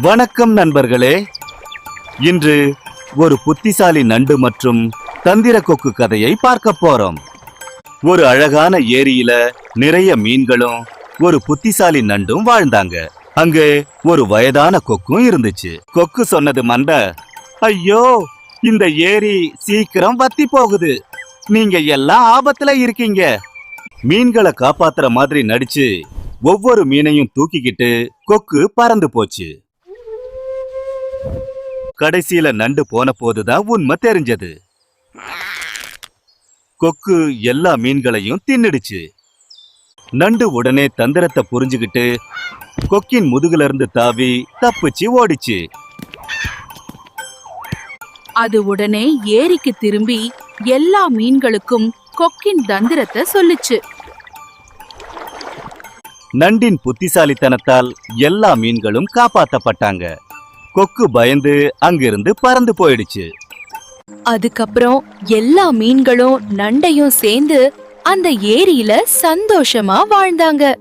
வணக்கம் நண்பர்களே. இன்று ஒரு புத்திசாலி நண்டு மற்றும் தந்திர கொக்கு கதையை பார்க்க போறோம். ஒரு அழகான ஏரியில நிறைய மீன்களும் ஒரு புத்திசாலி நண்டும் வாழ்ந்தாங்க. அங்கே ஒரு வயதான கொக்கும் இருந்துச்சு. கொக்கு சொன்னது மண்ட, ஐயோ, இந்த ஏரி சீக்கிரம் வத்தி போகுது. நீங்க எல்லாம் ஆபத்துல இருக்கீங்க. மீன்களை காப்பாத்துற மாதிரி நடிச்சு ஒவ்வொரு மீனையும் தூக்கிக்கிட்டு கொக்கு பறந்து போச்சு. கடைசியில நண்டு போன போதுதான் உண்மை தெரிஞ்சது. கொக்கு எல்லா மீன்களையும் தின்னுடுச்சு. நண்டு உடனே தந்திரத்தை புரிஞ்சுகிட்டு கொக்கின் முதுகுல இருந்து தாவி தப்பிச்சு ஓடிச்சு. அது உடனே ஏரிக்கு திரும்பி எல்லா மீன்களுக்கும் கொக்கின் தந்திரத்தை சொல்லுச்சு. நண்டின் புத்திசாலித்தனத்தால் எல்லா மீன்களும் காப்பாத்தப்பட்டாங்க. கொக்கு பயந்து அங்கிருந்து பறந்து போயிடுச்சு. அதுக்கப்புறம் எல்லா மீன்களும் நண்டையும் சேர்ந்து அந்த ஏரியில சந்தோஷமா வாழ்ந்தாங்க.